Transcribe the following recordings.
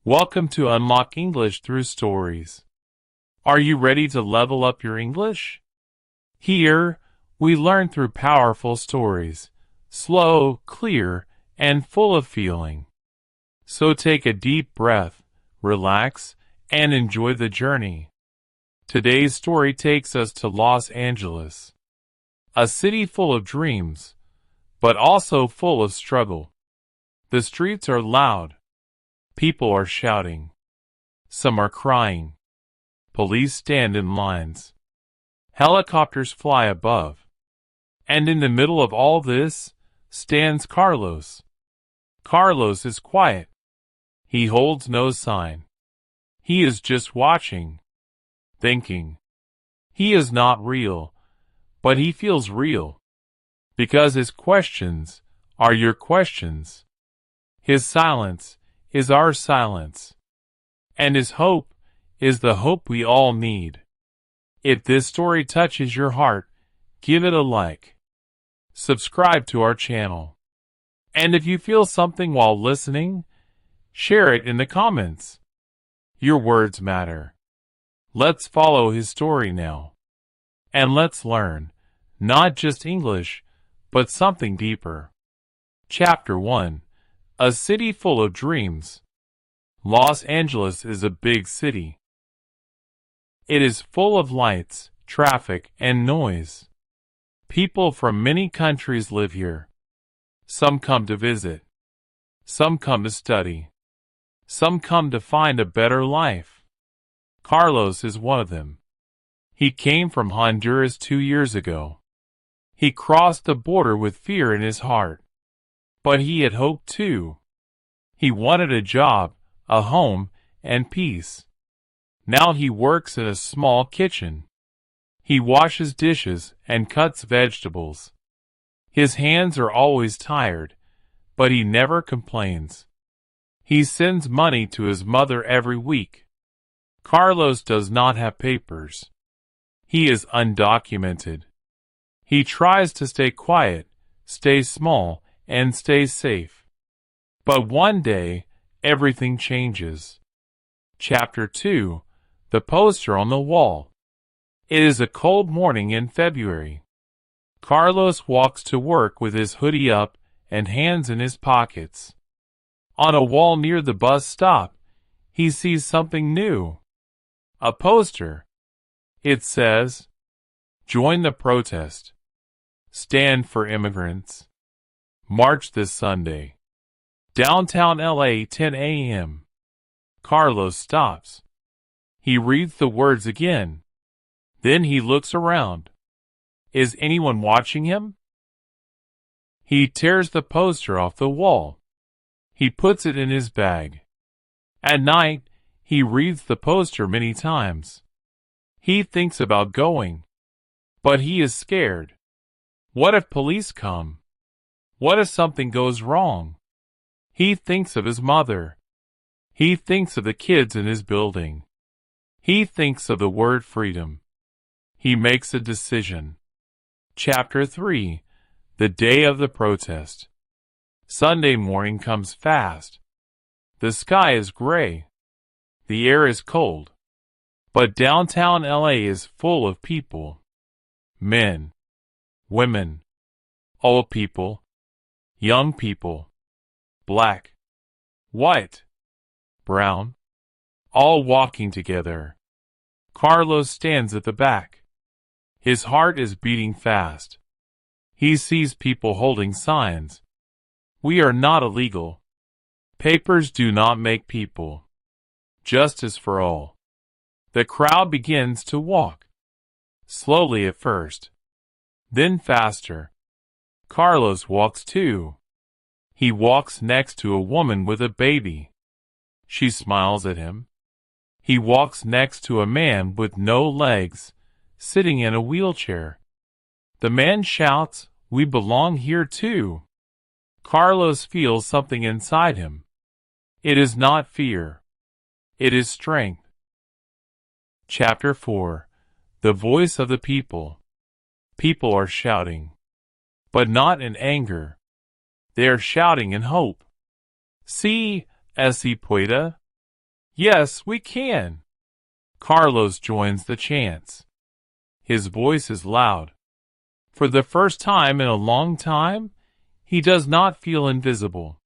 Welcome to Unlock English Through Stories. Are you ready to level up your English? Here, we learn through powerful stories, slow, clear, and full of feeling. So take a deep breath, relax, and enjoy the journey. Today's story takes us to Los Angeles, a city full of dreams, but also full of struggle. The streets are loud. People are shouting. Some are crying. Police stand in lines. Helicopters fly above. And in the middle of all this stands Carlos. Carlos is quiet. He holds no sign. He is just watching, thinking. He is not real, but he feels real. Because his questions are your questions. His silence is our silence. And his hope is the hope we all need. If this story touches your heart, give it a like. Subscribe to our channel. And if you feel something while listening, share it in the comments. Your words matter. Let's follow his story now. And let's learn, not just English, but something deeper. Chapter 1. A City Full of Dreams. Los Angeles is a big city. It is full of lights, traffic, and noise. People from many countries live here. Some come to visit. Some come to study. Some come to find a better life. Carlos is one of them. He came from Honduras 2 years ago. He crossed the border with fear in his heart. But he had hope too. He wanted a job, a home, and peace. Now he works in a small kitchen. He washes dishes and cuts vegetables. His hands are always tired, but he never complains. He sends money to his mother every week. Carlos does not have papers. He is undocumented. He tries to stay quiet, stay small, and stay safe. But one day, everything changes. Chapter 2. The Poster on the Wall. It is a cold morning in February. Carlos walks to work with his hoodie up and hands in his pockets. On a wall near the bus stop, he sees something new. A poster. It says, "Join the protest. Stand for immigrants. March this Sunday. Downtown LA, 10 a.m. Carlos stops. He reads the words again. Then he looks around. Is anyone watching him? He tears the poster off the wall. He puts it in his bag. At night, he reads the poster many times. He thinks about going. But he is scared. What if police come? What if something goes wrong? He thinks of his mother. He thinks of the kids in his building. He thinks of the word freedom. He makes a decision. Chapter 3. The Day of the Protest. Sunday morning comes fast. The sky is gray. The air is cold. But downtown LA is full of people. Men, women, old people, young people, black, white, brown, all walking together. Carlos stands at the back. His heart is beating fast. He sees people holding signs. We are not illegal. Papers do not make people. Justice for all. The crowd begins to walk. Slowly at first. Then faster. Carlos walks too. He walks next to a woman with a baby. She smiles at him. He walks next to a man with no legs, sitting in a wheelchair. The man shouts, "We belong here too." Carlos feels something inside him. It is not fear. It is strength. Chapter 4. The Voice of the People. People are shouting. But not in anger. They are shouting in hope. "Sí, se puede." Yes, we can. Carlos joins the chants. His voice is loud. For the first time in a long time, he does not feel invisible.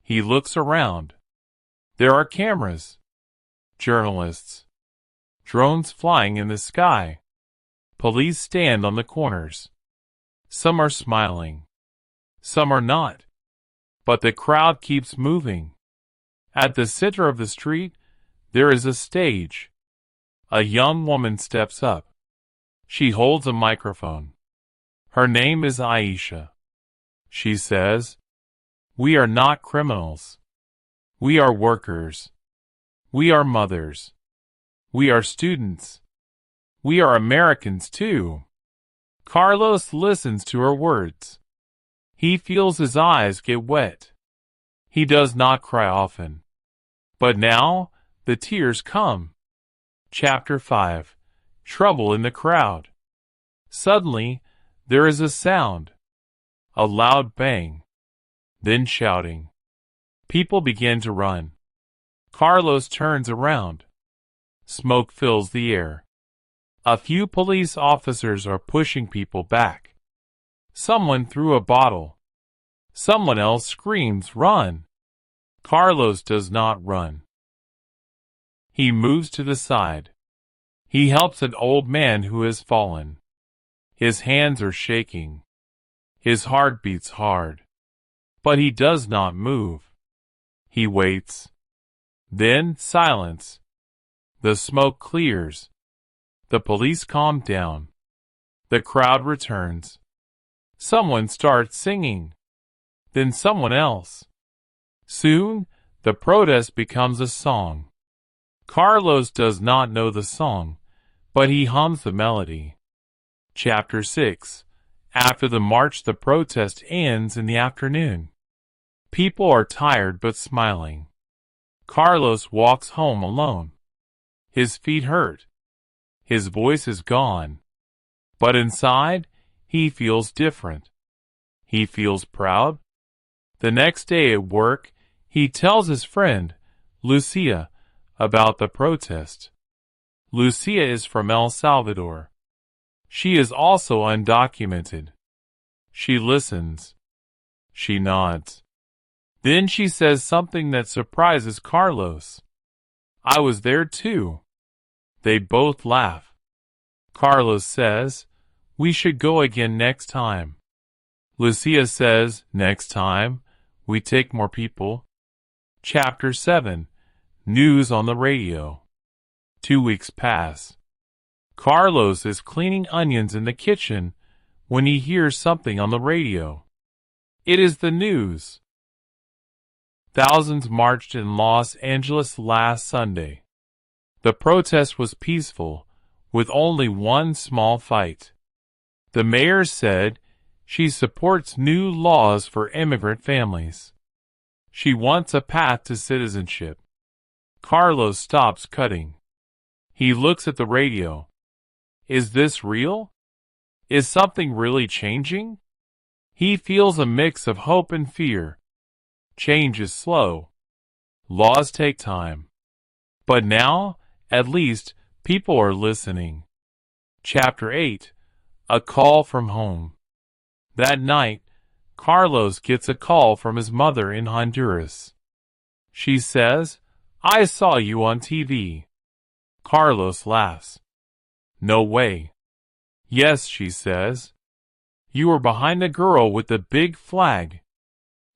He looks around. There are cameras, journalists, drones flying in the sky. Police stand on the corners. Some are smiling. Some are not. But the crowd keeps moving. At the center of the street, there is a stage. A young woman steps up. She holds a microphone. Her name is Aisha. She says, "We are not criminals. We are workers. We are mothers. We are students. We are Americans too." Carlos listens to her words. He feels his eyes get wet. He does not cry often. But now, the tears come. Chapter 5. Trouble in the Crowd. Suddenly, there is a sound. A loud bang. Then shouting. People begin to run. Carlos turns around. Smoke fills the air. A few police officers are pushing people back. Someone threw a bottle. Someone else screams, "Run!" Carlos does not run. He moves to the side. He helps an old man who has fallen. His hands are shaking. His heart beats hard. But he does not move. He waits. Then silence. The smoke clears. The police calm down. The crowd returns. Someone starts singing. Then someone else. Soon, the protest becomes a song. Carlos does not know the song, but he hums the melody. Chapter 6. After the march, the protest ends in the afternoon. People are tired but smiling. Carlos walks home alone. His feet hurt. His voice is gone. But inside, he feels different. He feels proud. The next day at work, he tells his friend, Lucia, about the protest. Lucia is from El Salvador. She is also undocumented. She listens. She nods. Then she says something that surprises Carlos. "I was there too." They both laugh. Carlos says, "We should go again next time." Lucia says, "Next time, we take more people." Chapter 7. News on the radio. 2 weeks pass. Carlos is cleaning onions in the kitchen when he hears something on the radio. It is the news. Thousands marched in Los Angeles last Sunday. The protest was peaceful, with only one small fight. The mayor said she supports new laws for immigrant families. She wants a path to citizenship. Carlos stops cutting. He looks at the radio. Is this real? Is something really changing? He feels a mix of hope and fear. Change is slow. Laws take time. But now, at least, people are listening. Chapter 8. A call from home. That night, Carlos gets a call from his mother in Honduras. She says, "I saw you on TV." Carlos laughs. "No way." "Yes," she says. "You were behind the girl with the big flag.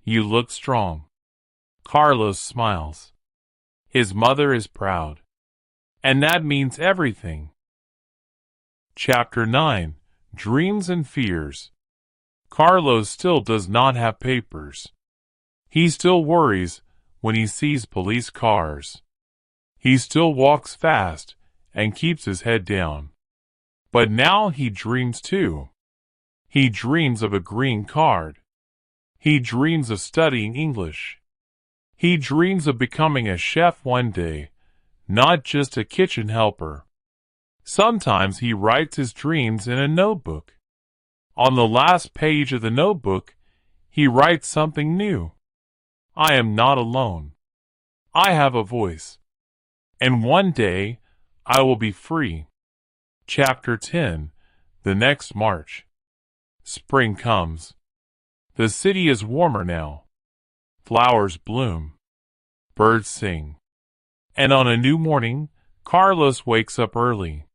You look strong." Carlos smiles. His mother is proud. And that means everything. Chapter 9. Dreams and Fears. Carlos still does not have papers. He still worries when he sees police cars. He still walks fast and keeps his head down. But now he dreams too. He dreams of a green card. He dreams of studying English. He dreams of becoming a chef one day, not just a kitchen helper. Sometimes he writes his dreams in a notebook. On the last page of the notebook, he writes something new. "I am not alone. I have a voice. And one day, I will be free. Chapter 10. The next March. Spring comes. The city is warmer now. Flowers bloom. Birds sing. And on a new morning, Carlos wakes up early.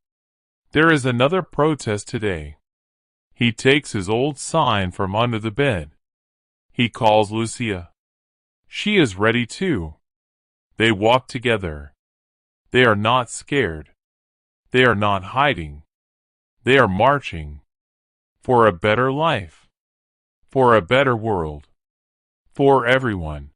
There is another protest today. He takes his old sign from under the bed. He calls Lucia. She is ready too. They walk together. They are not scared. They are not hiding. They are marching. For a better life. For a better world. For everyone.